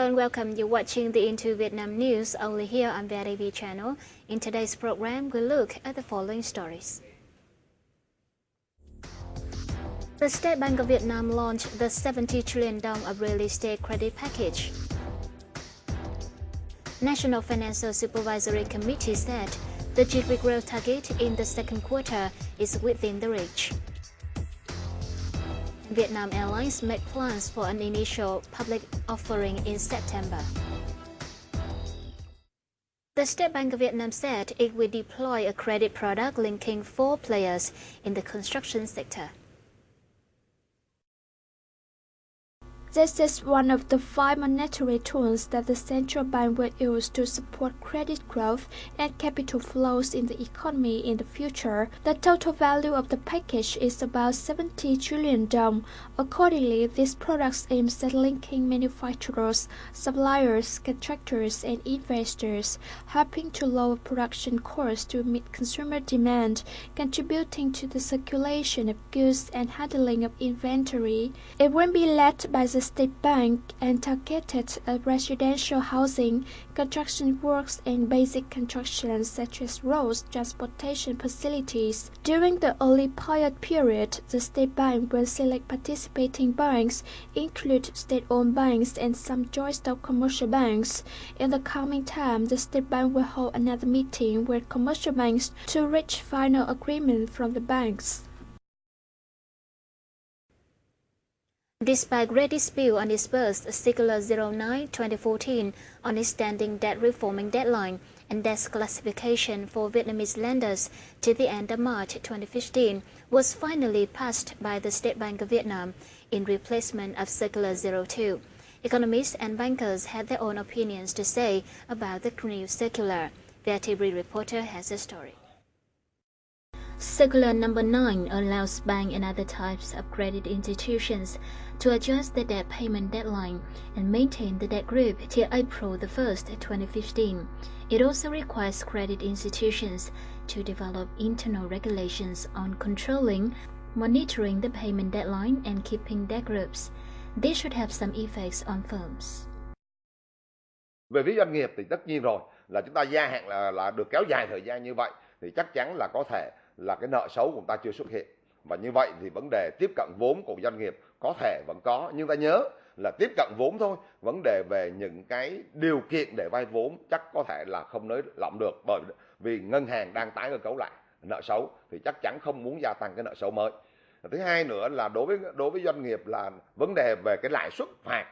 Hello and welcome. You're watching the Into Vietnam News only here on VITV channel. In today's program, we'll look at the following stories. The State Bank of Vietnam launched the 70 trillion dong of real estate credit package. National Financial Supervisory Committee said the GDP growth target in the second quarter is within the reach. Vietnam Airlines made plans for an initial public offering in September. The State Bank of Vietnam said it will deploy a credit product linking 4 players in the construction sector. This is one of the 5 monetary tools that the central bank will use to support credit growth and capital flows in the economy in the future. The total value of the package is about 70 trillion dong. Accordingly, these products aim at linking manufacturers, suppliers, contractors, and investors, helping to lower production costs to meet consumer demand, contributing to the circulation of goods and handling of inventory. It will be led by the State Bank and targeted at residential housing, construction works, and basic construction such as roads, transportation facilities. During the early pilot period, the State Bank will select participating banks, include state-owned banks and some joint stock commercial banks. In the coming time, the State Bank will hold another meeting with commercial banks to reach final agreement from the banks. Despite great dispute on its first Circular 09/2014 on extending debt reforming deadline and debt classification for Vietnamese lenders to the end of March 2015 was finally passed by the State Bank of Vietnam in replacement of Circular 02. Economists and bankers had their own opinions to say about the new circular. VITV reporter has a story. Circular number 9 allows banks and other types of credit institutions to adjust the debt payment deadline and maintain the debt group till April 1st, 2015. It also requires credit institutions to develop internal regulations on controlling, monitoring the payment deadline and keeping debt groups. This should have some effects on firms. Về phía doanh nghiệp thì tất nhiên rồi là chúng ta gia hạn là được kéo dài thời gian như vậy thì chắc chắn là có thể là cái nợ xấu của chúng ta chưa xuất hiện, và như vậy thì vấn đề tiếp cận vốn của doanh nghiệp có thể vẫn có, nhưng ta nhớ là tiếp cận vốn thôi, vấn đề về những cái điều kiện để vay vốn chắc có thể là không nới lỏng được, bởi vì ngân hàng đang tái cơ cấu lại nợ xấu thì chắc chắn không muốn gia tăng cái nợ xấu mới. Thứ hai nữa là đối với doanh nghiệp là vấn đề về cái lãi suất phạt,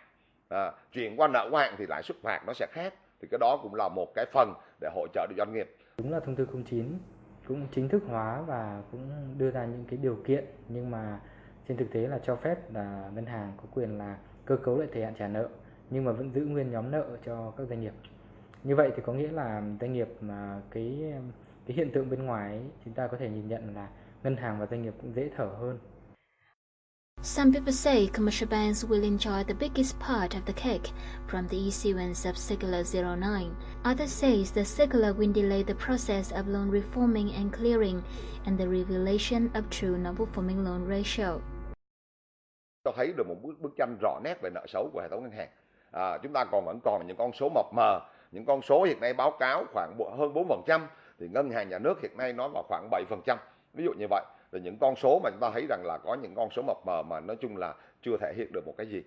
chuyển qua nợ qua hạn thì lãi suất phạt nó sẽ khác, thì cái đó cũng là một cái phần để hỗ trợ được doanh nghiệp. Đúng là thông tư 09 cũng chính thức hóa và cũng đưa ra những cái điều kiện, nhưng mà trên thực tế là cho phép là ngân hàng có quyền là cơ cấu lại thời hạn trả nợ nhưng mà vẫn giữ nguyên nhóm nợ cho các doanh nghiệp. Như vậy thì có nghĩa là doanh nghiệp mà cái hiện tượng bên ngoài ấy, chúng ta có thể nhìn nhận là ngân hàng và doanh nghiệp cũng dễ thở hơn. Some people say commercial banks will enjoy the biggest part of the cake from the issuance of Circular 09. Others say the circular will delay the process of loan reforming and clearing and the revelation of true non-performing loan ratio. Tôi thấy được một bức tranh rõ nét về nợ xấu của hệ thống ngân hàng. Chúng ta vẫn còn những con số mập mờ, những con số hiện nay báo cáo khoảng hơn 4%, thì ngân hàng nhà nước hiện nay nói vào khoảng 7%. Ví dụ như vậy. Rồi những con số mà chúng ta thấy rằng là có những con số mập mờ mà nói chung là chưa thể hiện được một cái gì.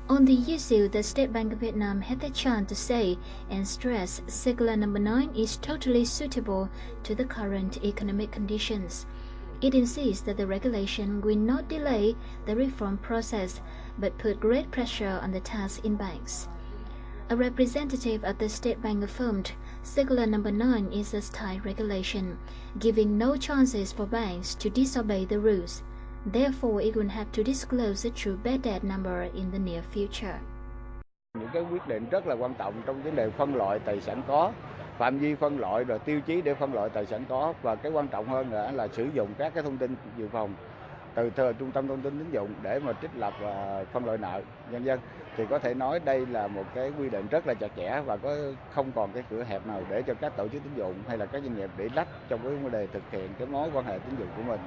On the issue, the State Bank of Vietnam had the chance to say and stress Circular number 9 is totally suitable to the current economic conditions. It insists that the regulation will not delay the reform process but put great pressure on the tasks in banks. A representative of the State Bank affirmed Circular number 9 is a tight regulation, giving no chances for banks to disobey the rules. Therefore, it will have to disclose the true bad debt number in the near future. Những cái quyết định rất là quan trọng trong vấn đề phân loại tài sản có, phạm vi phân loại rồi tiêu chí để phân loại tài sản có, và cái quan trọng hơn nữa là sử dụng các cái thông tin dự phòng từ trung tâm thông tin tín dụng để mà trích lập và phân loại nợ nhân dân, thì có thể nói đây là một cái quy định rất là chặt chẽ và không còn cái cửa hẹp nào để cho các tổ chức tín dụng hay là các doanh nghiệp để lách trong cái vấn đề thực hiện cái mối quan hệ tín dụng của mình.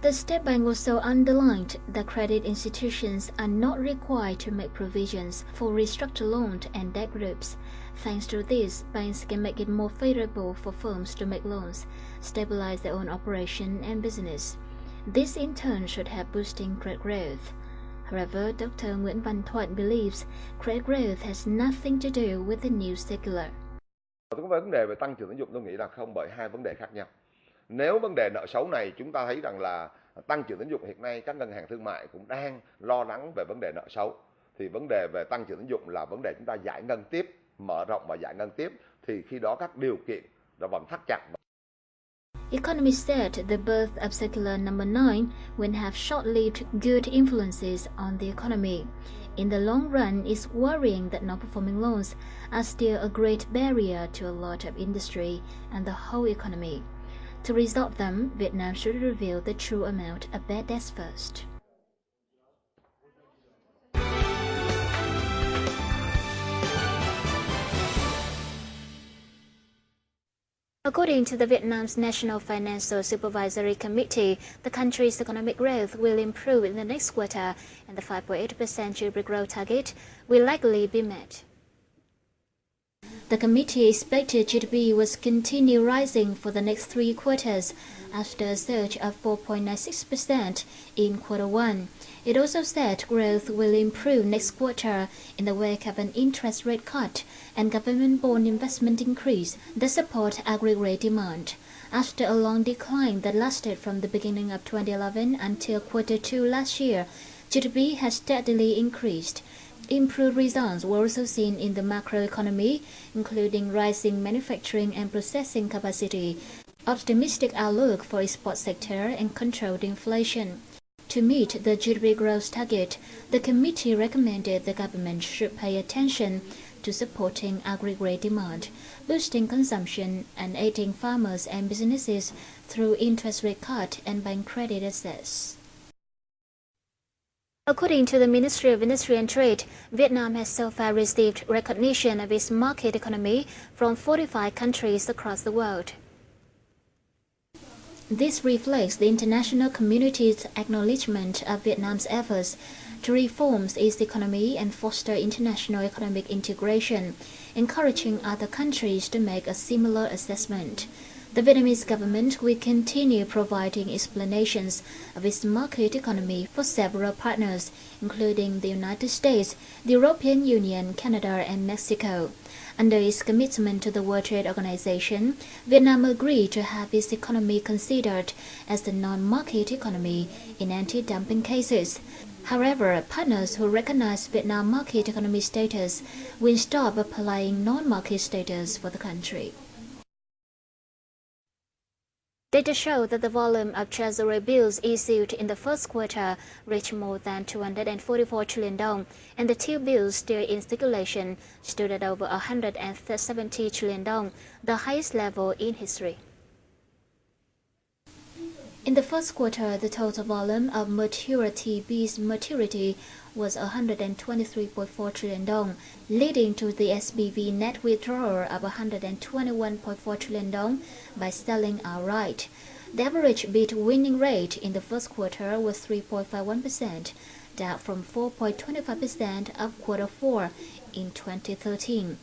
The State Bank also underlined that credit institutions are not required to make provisions for restructured loans and debt groups. Thanks to this, banks can make it more favorable for firms to make loans, stabilize their own operation and business. This in turn should help boosting credit growth. However, Dr. Nguyễn Văn Thuận believes credit growth has nothing to do with the new circular. Cái vấn đề về tăng trưởng tín dụng tôi nghĩ là không, bởi hai vấn đề khác nhau. Nếu vấn đề nợ xấu này chúng ta thấy rằng là tăng trưởng tín dụng hiện nay các ngân hàng thương mại cũng đang lo lắng về vấn đề nợ xấu, thì vấn đề về tăng trưởng tín dụng là vấn đề chúng ta giải ngân tiếp, mở rộng và giải ngân tiếp, thì khi đó các điều kiện đã vẫn thắt chặt. Economists said the birth of Circular Number 9 will have short-lived good influences on the economy. In the long run, it's worrying that non-performing loans are still a great barrier to a lot of industry and the whole economy. To resolve them, Vietnam should reveal the true amount of bad debts first. According to the Vietnam's National Financial Supervisory Committee, the country's economic growth will improve in the next quarter, and the 5.8% GDP growth target will likely be met. The committee expected GDP will continue rising for the next 3 quarters after a surge of 4.96% in Q1. It also said growth will improve next quarter in the wake of an interest rate cut and government bond investment increase that support aggregate demand. After a long decline that lasted from the beginning of 2011 until Q2 last year, GDP has steadily increased. Improved results were also seen in the macroeconomy, including rising manufacturing and processing capacity, optimistic outlook for export sector, and controlled inflation. To meet the GDP growth target, the committee recommended the government should pay attention to supporting aggregate demand, boosting consumption, and aiding farmers and businesses through interest rate cut and bank credit access. According to the Ministry of Industry and Trade, Vietnam has so far received recognition of its market economy from 45 countries across the world. This reflects the international community's acknowledgement of Vietnam's efforts to reform its economy and foster international economic integration, encouraging other countries to make a similar assessment. The Vietnamese government will continue providing explanations of its market economy for several partners, including the United States, the European Union, Canada, and Mexico. Under its commitment to the World Trade Organization, Vietnam agreed to have its economy considered as the non-market economy in anti-dumping cases. However, partners who recognize Vietnam market economy status will stop applying non-market status for the country. Data show that the volume of treasury bills issued in the first quarter reached more than 244 trillion dong, and the T-bills still in circulation stood at over 170 trillion dong, the highest level in history. In the first quarter, the total volume of mature T-bills maturity was 123.4 trillion dong, leading to the SBV net withdrawal of 121.4 trillion dong by selling outright. The average bid winning rate in the first quarter was 3.51%, down from 4.25% of Q4 in 2013.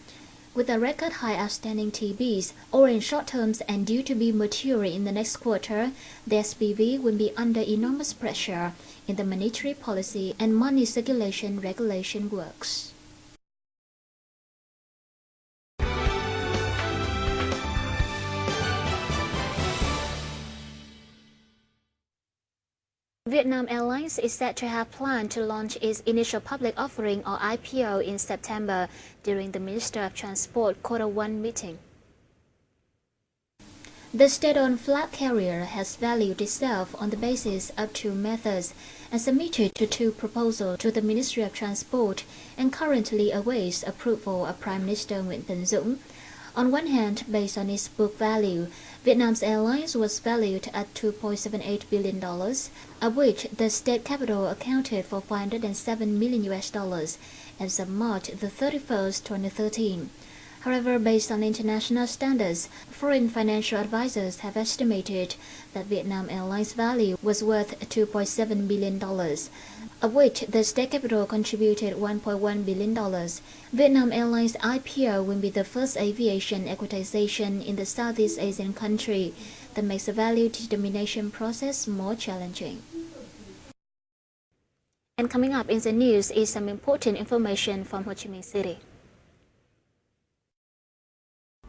With a record high outstanding T-bills, or in short terms and due to be mature in the next quarter, the SBV will be under enormous pressure in the monetary policy and money circulation regulation works. Vietnam Airlines is said to have planned to launch its initial public offering or IPO in September during the Minister of Transport Q1 meeting. The state-owned flag carrier has valued itself on the basis of 2 methods and submitted 2 proposals to the Ministry of Transport and currently awaits approval of Prime Minister Nguyễn Tấn Dũng. On one hand, based on its book value, Vietnam's airlines was valued at $2.78 billion, of which the state capital accounted for $507 million as of March 31, 2013. However, based on international standards, foreign financial advisors have estimated that Vietnam Airlines' value was worth $2.7 billion, of which the state capital contributed $1.1 billion. Vietnam Airlines IPO will be the first aviation equitization in the Southeast Asian country that makes the value determination process more challenging. And coming up in the news is some important information from Ho Chi Minh City.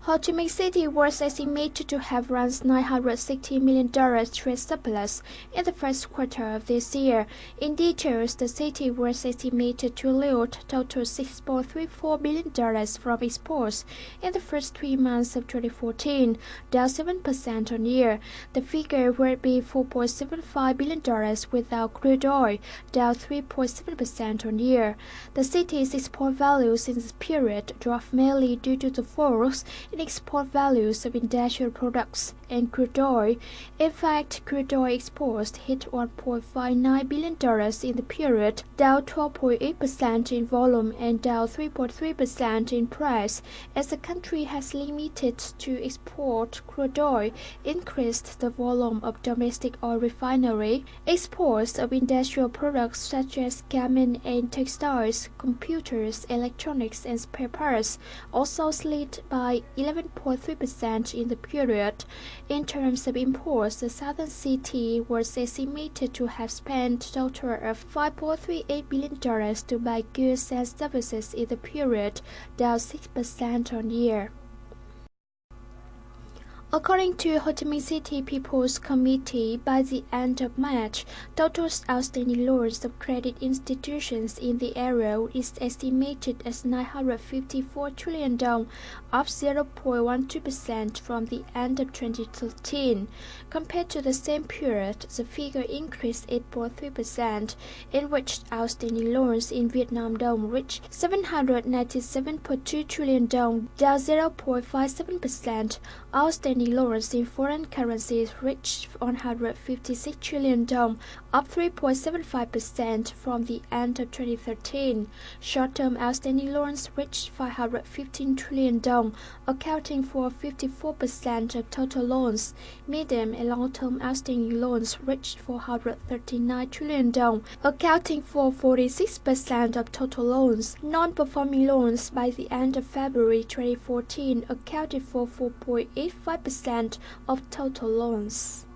Ho Chi Minh City was estimated to have around $960 million trade surplus in the first quarter of this year. In details, the city was estimated to yield total $6.34 billion from exports in the first 3 months of 2014, down 7% on year. The figure would be $4.75 billion without crude oil, down 3.7% on year. The city's export values in this period dropped mainly due to the falls in export values of industrial products and crude oil. In fact, crude oil exports hit $1.59 billion in the period, down 12.8% in volume and down 3.3% in price, as the country has limited to export crude oil, increased the volume of domestic oil refinery. Exports of industrial products such as garment and textiles, computers, electronics, and spare parts also slid by 11.3% in the period. In terms of imports, the southern city was estimated to have spent a total of $5.38 billion to buy goods and services in the period, down 6% on year. According to Ho Chi Minh City People's Committee, by the end of March, total outstanding loans of credit institutions in the area is estimated as 954 trillion dong, up 0.12% from the end of 2013. Compared to the same period, the figure increased 8.3%, in which outstanding loans in Vietnam dong reached 797.2 trillion dong, down 0.57%. Outstanding loans in foreign currencies reached 156 trillion dong, up 3.75% from the end of 2013. Short-term outstanding loans reached 515 trillion dong, accounting for 54% of total loans. Medium and long-term outstanding loans reached 439 trillion dong, accounting for 46% of total loans. Non-performing loans by the end of February 2014 accounted for 4.85% of total loans.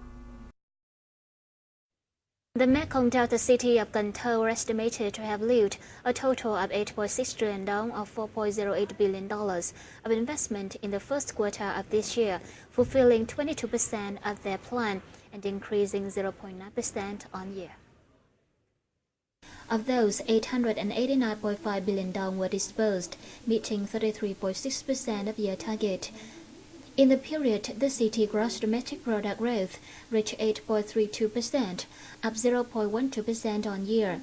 The Mekong Delta city of Cần Thơ were estimated to have yielded a total of 8.6 trillion dong or $4.08 billion of investment in the first quarter of this year, fulfilling 22% of their plan and increasing 0.9% on year. Of those, 889.5 billion dong were disbursed, meeting 33.6% of year target. In the period, the city gross domestic product growth reached 8.32%, up 0.12% on year.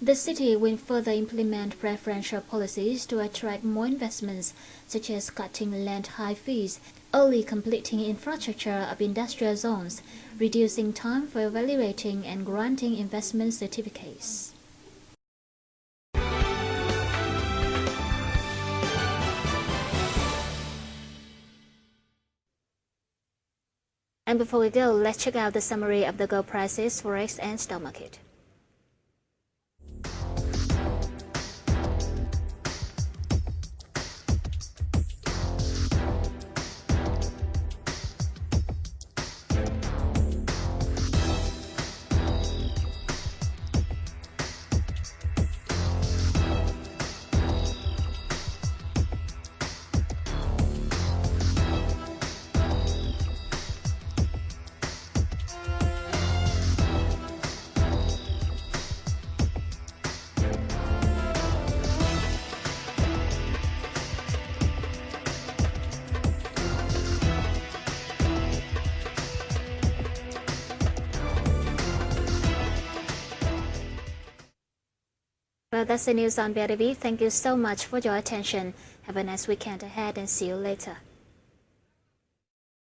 The city will further implement preferential policies to attract more investments, such as cutting land high fees, early completing infrastructure of industrial zones, reducing time for evaluating and granting investment certificates. And before we go, let's check out the summary of the gold prices, forex, and stock market. Well, that's the news on VITV. Thank you so much for your attention. Have a nice weekend ahead and see you later.